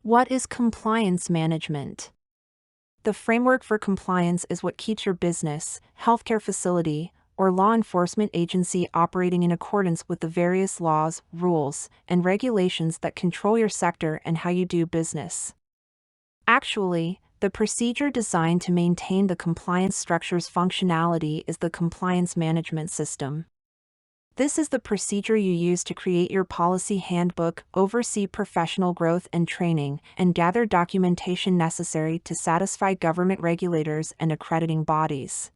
What is compliance management? The framework for compliance is what keeps your business, healthcare facility, or law enforcement agency operating in accordance with the various laws, rules, and regulations that control your sector and how you do business. Actually, the procedure designed to maintain the compliance structure's functionality is the compliance management system. This is the procedure you use to create your policy handbook, oversee professional growth and training, and gather documentation necessary to satisfy government regulators and accrediting bodies.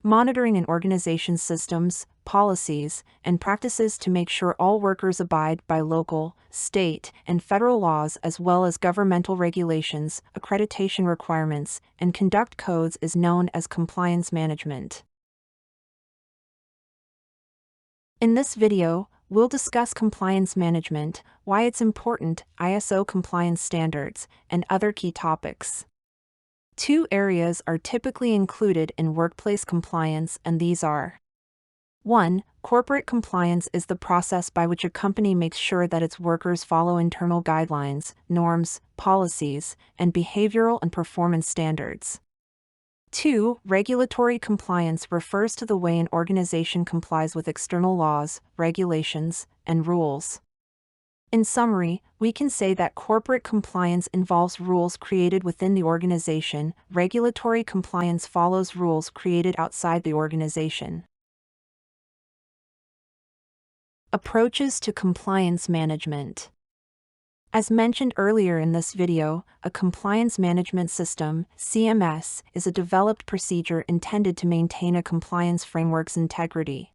Monitoring an organization's systems, policies, and practices to make sure all workers abide by local, state, and federal laws as well as governmental regulations, accreditation requirements, and conduct codes is known as compliance management. In this video, we'll discuss compliance management, why it's important, ISO compliance standards, and other key topics. Two areas are typically included in workplace compliance, and these are: 1. Corporate compliance is the process by which a company makes sure that its workers follow internal guidelines, norms, policies, and behavioral and performance standards. 2. Regulatory compliance refers to the way an organization complies with external laws, regulations, and rules. In summary, we can say that corporate compliance involves rules created within the organization, regulatory compliance follows rules created outside the organization. Approaches to compliance management. As mentioned earlier in this video, a compliance management system, CMS, is a developed procedure intended to maintain a compliance framework's integrity.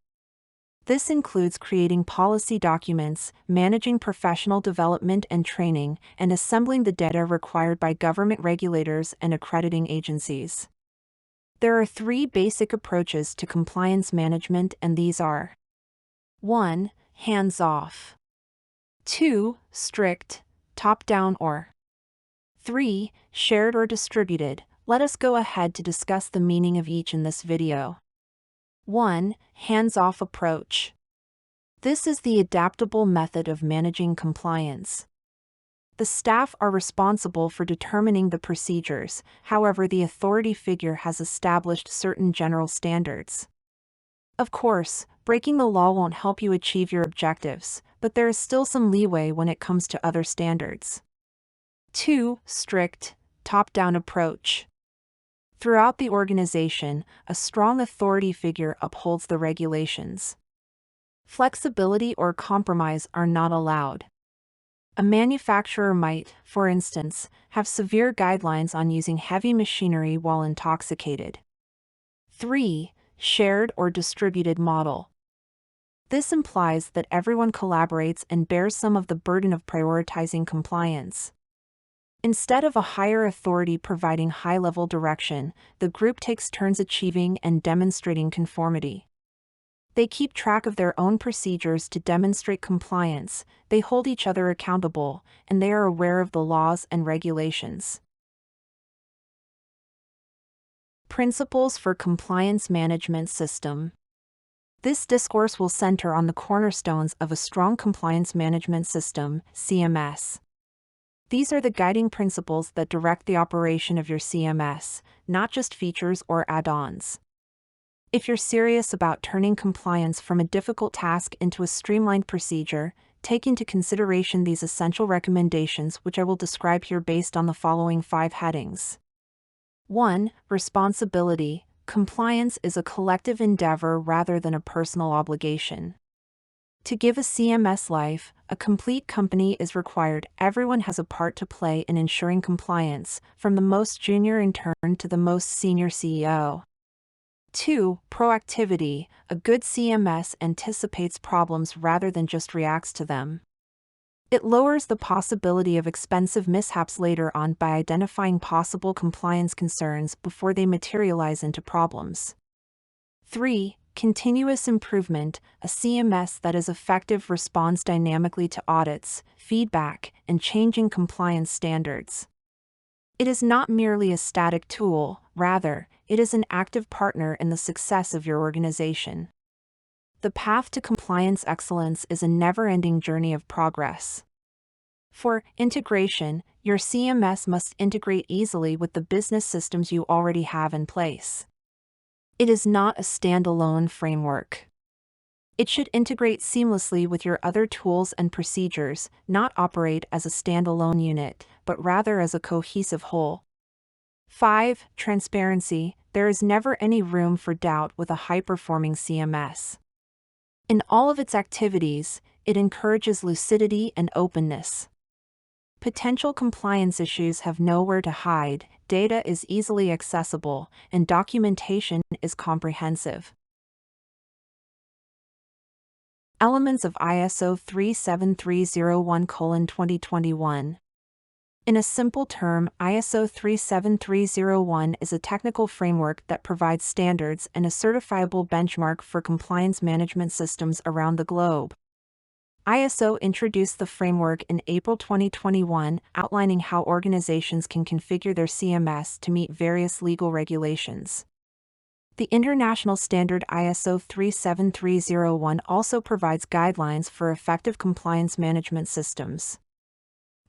This includes creating policy documents, managing professional development and training, and assembling the data required by government regulators and accrediting agencies. There are three basic approaches to compliance management, and these are: 1. Hands-off. 2. Strict, top-down, or 3. Shared or distributed. Let us go ahead to discuss the meaning of each in this video. 1. Hands-off approach. This is the adaptable method of managing compliance. The staff are responsible for determining the procedures, however, the authority figure has established certain general standards. Of course, breaking the law won't help you achieve your objectives, but there is still some leeway when it comes to other standards. 2. Strict, top-down approach. Throughout the organization, a strong authority figure upholds the regulations. Flexibility or compromise are not allowed. A manufacturer might, for instance, have severe guidelines on using heavy machinery while intoxicated. 3. Shared or distributed model. This implies that everyone collaborates and bears some of the burden of prioritizing compliance. Instead of a higher authority providing high-level direction, the group takes turns achieving and demonstrating conformity. They keep track of their own procedures to demonstrate compliance, they hold each other accountable, and they are aware of the laws and regulations. Principles for compliance management system. This discourse will center on the cornerstones of a strong compliance management system, CMS. These are the guiding principles that direct the operation of your CMS, not just features or add-ons. If you're serious about turning compliance from a difficult task into a streamlined procedure, take into consideration these essential recommendations, which I will describe here based on the following 5 headings. 1. Responsibility. Compliance is a collective endeavor rather than a personal obligation. To give a CMS life, a complete company is required. Everyone has a part to play in ensuring compliance, from the most junior intern to the most senior CEO. 2. Proactivity. A good CMS anticipates problems rather than just reacts to them. It lowers the possibility of expensive mishaps later on by identifying possible compliance concerns before they materialize into problems. 3. Continuous improvement. A CMS that is effective responds dynamically to audits, feedback, and changing compliance standards. It is not merely a static tool, rather, it is an active partner in the success of your organization. The path to compliance excellence is a never-ending journey of progress. For integration, Your CMS must integrate easily with the business systems you already have in place. It is not a standalone framework. It should integrate seamlessly with your other tools and procedures, not operate as a standalone unit, but rather as a cohesive whole. 5. Transparency. There is never any room for doubt with a high-performing CMS. In all of its activities, it encourages lucidity and openness. Potential compliance issues have nowhere to hide, data is easily accessible, and documentation is comprehensive. Elements of ISO 37301:2021. In a simple term, ISO 37301 is a technical framework that provides standards and a certifiable benchmark for compliance management systems around the globe. ISO introduced the framework in April 2021, outlining how organizations can configure their CMS to meet various legal regulations. The international standard ISO 37301 also provides guidelines for effective compliance management systems.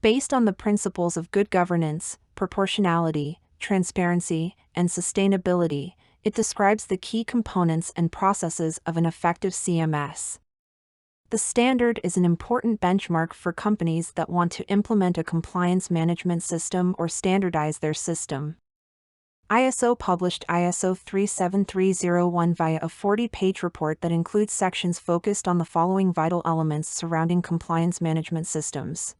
Based on the principles of good governance, proportionality, transparency, and sustainability, it describes the key components and processes of an effective CMS. The standard is an important benchmark for companies that want to implement a compliance management system or standardize their system. ISO published ISO 37301 via a 40-page report that includes sections focused on the following vital elements surrounding compliance management systems.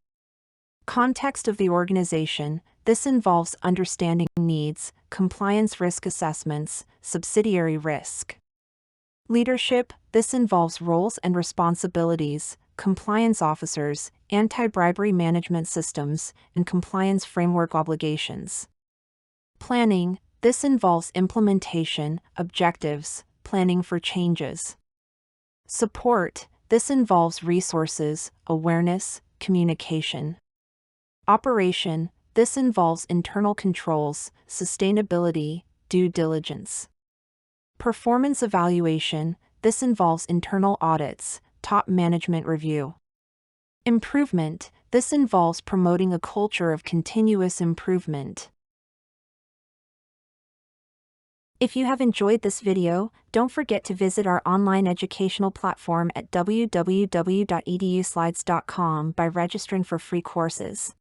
Context of the organization. This involves understanding needs, compliance risk assessments, subsidiary risk. Leadership. This involves roles and responsibilities, compliance officers, anti-bribery management systems, and compliance framework obligations. Planning. This involves implementation, objectives, planning for changes. Support. This involves resources, awareness, communication. Operation. This involves internal controls, sustainability, due diligence. Performance evaluation. This involves internal audits, top management review. Improvement. This involves promoting a culture of continuous improvement. If you have enjoyed this video, don't forget to visit our online educational platform at www.eduslides.com by registering for free courses.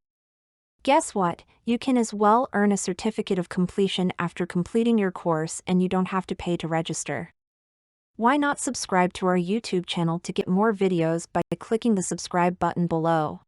Guess what? You can as well earn a certificate of completion after completing your course, and you don't have to pay to register. Why not subscribe to our YouTube channel to get more videos by clicking the subscribe button below?